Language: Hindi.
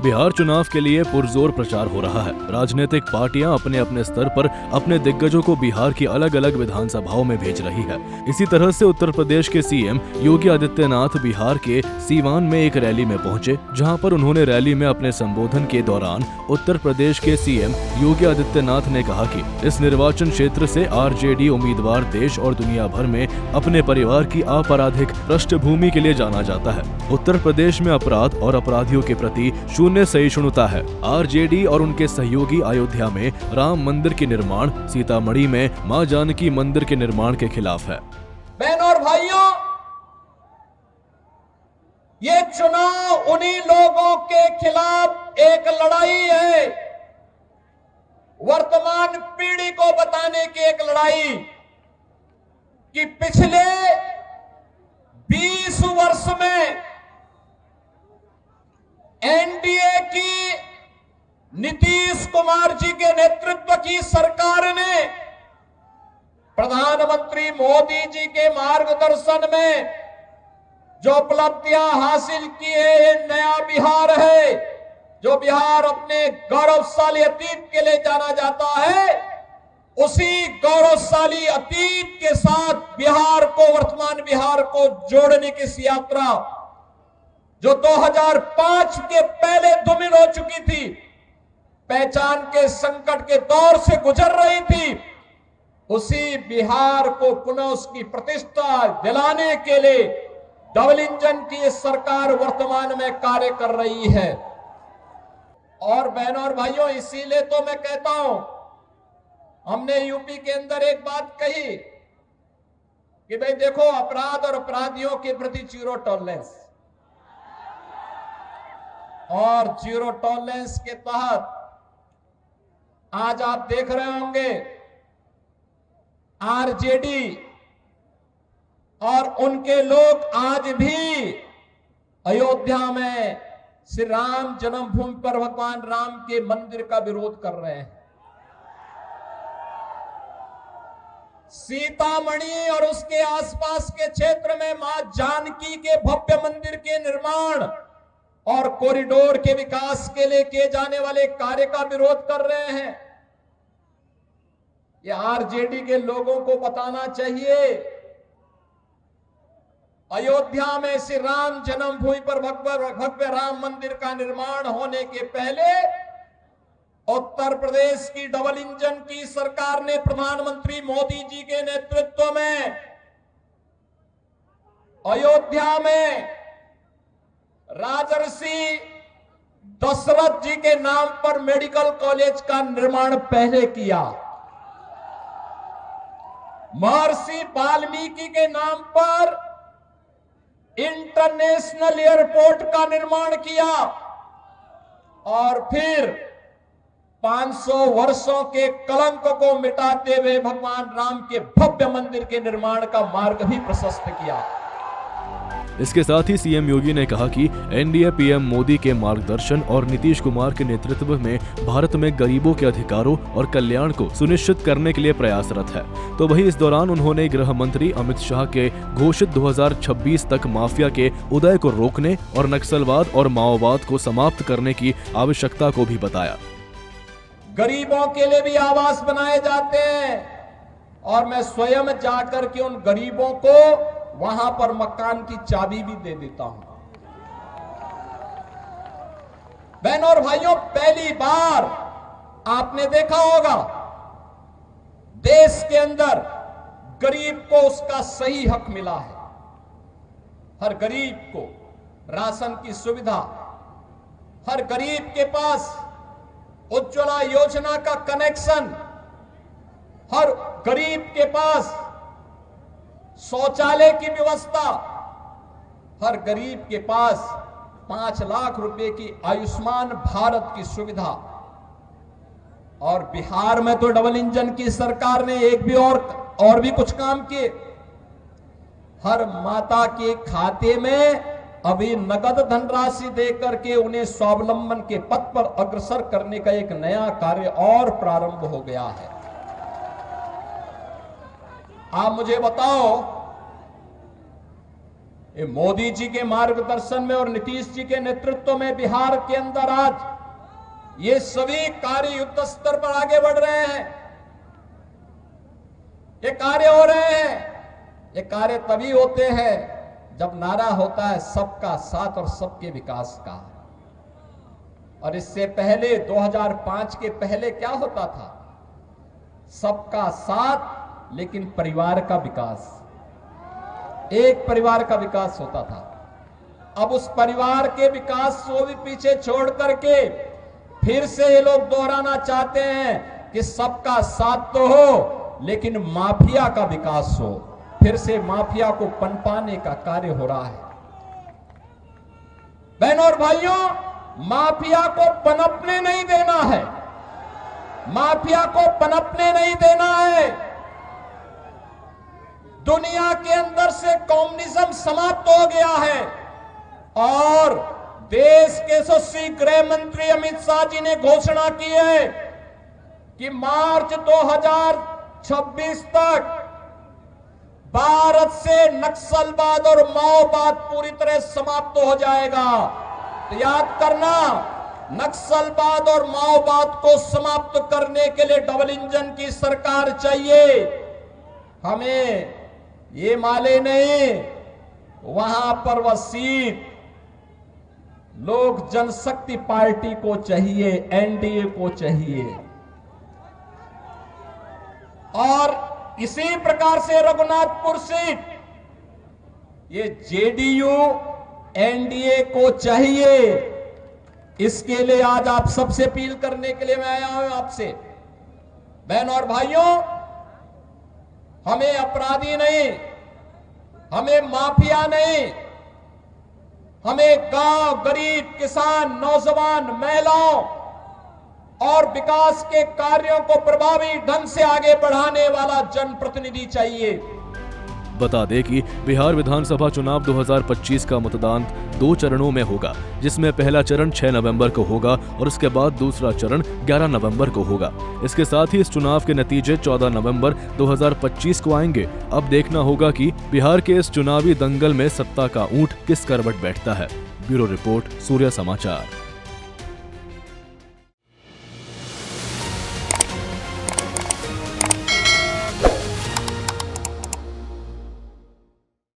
बिहार चुनाव के लिए पुरजोर प्रचार हो रहा है। राजनीतिक पार्टियां अपने अपने स्तर पर अपने दिग्गजों को बिहार की अलग अलग विधानसभाओं में भेज रही है। इसी तरह से उत्तर प्रदेश के सीएम योगी आदित्यनाथ बिहार के सीवान में एक रैली में पहुंचे, जहां पर उन्होंने रैली में अपने संबोधन के दौरान उत्तर प्रदेश के सीएम योगी आदित्यनाथ ने कहा कि इस निर्वाचन क्षेत्र से आरजेडी उम्मीदवार देश और दुनिया भर में अपने परिवार की आपराधिक पृष्ठभूमि के लिए जाना जाता है। उत्तर प्रदेश में अपराध और अपराधियों के प्रति शून्य सहिष्णुता है। आरजेडी और उनके सहयोगी अयोध्या में राम मंदिर के निर्माण, सीतामढ़ी में मां जानकी मंदिर के निर्माण के खिलाफ है। बहनों और भाइयों, ये चुनाव उन्हीं लोगों के खिलाफ एक लड़ाई है, वर्तमान पीढ़ी को बताने की एक लड़ाई कि पिछले 20 वर्ष में एनडीए की नीतीश कुमार जी के नेतृत्व की सरकार ने प्रधानमंत्री मोदी जी के मार्गदर्शन में जो उपलब्धियां हासिल की है, ये नया बिहार है। जो बिहार अपने गौरवशाली अतीत के लिए जाना जाता है, उसी गौरवशाली अतीत के साथ बिहार को, वर्तमान बिहार को जोड़ने की इस यात्रा जो 2005 के पहले धूमिल हो चुकी थी, पहचान के संकट के दौर से गुजर रही थी, उसी बिहार को पुनः उसकी प्रतिष्ठा दिलाने के लिए डबल इंजन की सरकार वर्तमान में कार्य कर रही है। और बहनों और भाइयों, इसीलिए तो मैं कहता हूं, हमने यूपी के अंदर एक बात कही कि भाई देखो, अपराध और अपराधियों के प्रति जीरो टॉलरेंस, और जीरो टॉलरेंस के तहत आज आप देख रहे होंगे आरजेडी और उनके लोग आज भी अयोध्या में श्री राम जन्मभूमि पर भगवान राम के मंदिर का विरोध कर रहे हैं। सीतामढ़ी और उसके आसपास के क्षेत्र में मां जानकी के भव्य मंदिर के निर्माण और कॉरिडोर के विकास के लिए किए जाने वाले कार्य का विरोध कर रहे हैं। ये आरजेडी के लोगों को बताना चाहिए, अयोध्या में श्री राम जन्मभूमि पर भव्य राम मंदिर का निर्माण होने के पहले उत्तर प्रदेश की डबल इंजन की सरकार ने प्रधानमंत्री मोदी जी के नेतृत्व में अयोध्या में राजर्षि दशरथ जी के नाम पर मेडिकल कॉलेज का निर्माण पहले किया, महर्षि वाल्मीकि के नाम पर इंटरनेशनल एयरपोर्ट का निर्माण किया, और फिर 500 वर्षों के कलंक को मिटाते हुए भगवान राम के भव्य मंदिर के निर्माण का मार्ग भी प्रशस्त किया। इसके साथ ही सीएम योगी ने कहा कि एनडीए पीएम मोदी के मार्गदर्शन और नीतीश कुमार के नेतृत्व में भारत में गरीबों के अधिकारों और कल्याण को सुनिश्चित करने के लिए प्रयासरत है। तो वहीं इस दौरान उन्होंने गृह मंत्री अमित शाह के घोषित 2026 तक माफिया के उदय को रोकने और नक्सलवाद और माओवाद को समाप्त करने की आवश्यकता को भी बताया। गरीबों के लिए भी आवास बनाए जाते हैं, और मैं स्वयं जाकर के उन गरीबों को वहां पर मकान की चाबी भी दे देता हूं। बहनों और भाइयों, पहली बार आपने देखा होगा देश के अंदर गरीब को उसका सही हक मिला है। हर गरीब को राशन की सुविधा, हर गरीब के पास उज्ज्वला योजना का कनेक्शन, हर गरीब के पास शौचालय की व्यवस्था, हर गरीब के पास 5 लाख रुपए की आयुष्मान भारत की सुविधा। और बिहार में तो डबल इंजन की सरकार ने एक भी और भी कुछ काम किए। हर माता के खाते में अभी नगद धनराशि देकर के उन्हें स्वावलंबन के पथ पर अग्रसर करने का एक नया कार्य और प्रारंभ हो गया है। आप मुझे बताओ, ये मोदी जी के मार्गदर्शन में और नीतीश जी के नेतृत्व में बिहार के अंदर आज ये सभी कार्य युद्ध स्तर पर आगे बढ़ रहे हैं। ये कार्य हो रहे हैं। ये कार्य तभी होते हैं जब नारा होता है सबका साथ और सबके विकास का। और इससे पहले 2005 के पहले क्या होता था? सबका साथ लेकिन परिवार का विकास, एक परिवार का विकास होता था। अब उस परिवार के विकास को भी पीछे छोड़ करके फिर से ये लोग दोहराना चाहते हैं कि सबका साथ तो हो लेकिन माफिया का विकास हो। फिर से माफिया को पनपाने का कार्य हो रहा है। बहनों और भाइयों, माफिया को पनपने नहीं देना है। माफिया को पनपने नहीं देना है। दुनिया के अंदर से कम्युनिज्म समाप्त हो गया है और देश के यशस्वी गृह मंत्री अमित शाह जी ने घोषणा की है कि मार्च 2026 तक भारत से नक्सलवाद और माओवाद पूरी तरह समाप्त हो जाएगा। तो याद करना, नक्सलवाद और माओवाद को समाप्त करने के लिए डबल इंजन की सरकार चाहिए। हमें ये माले नहीं, वहां पर वह सीट लोक जनशक्ति पार्टी को चाहिए, एनडीए को चाहिए। और इसी प्रकार से रघुनाथपुर सीट ये जेडीयू एनडीए को चाहिए। इसके लिए आज आप सबसे अपील करने के लिए मैं आया हूं आपसे। बहनों और भाइयों, हमें अपराधी नहीं, हमें माफिया नहीं, हमें गांव, गरीब, किसान, नौजवान, महिलाओं और विकास के कार्यों को प्रभावी ढंग से आगे बढ़ाने वाला जनप्रतिनिधि चाहिए। बता दें कि बिहार विधानसभा चुनाव 2025 का मतदान 2 चरणों में होगा, जिसमें पहला चरण 6 नवंबर को होगा और उसके बाद दूसरा चरण 11 नवंबर को होगा। इसके साथ ही इस चुनाव के नतीजे 14 नवंबर 2025 को आएंगे। अब देखना होगा कि बिहार के इस चुनावी दंगल में सत्ता का ऊंट किस करवट बैठता है। ब्यूरो रिपोर्ट, सूर्य समाचार।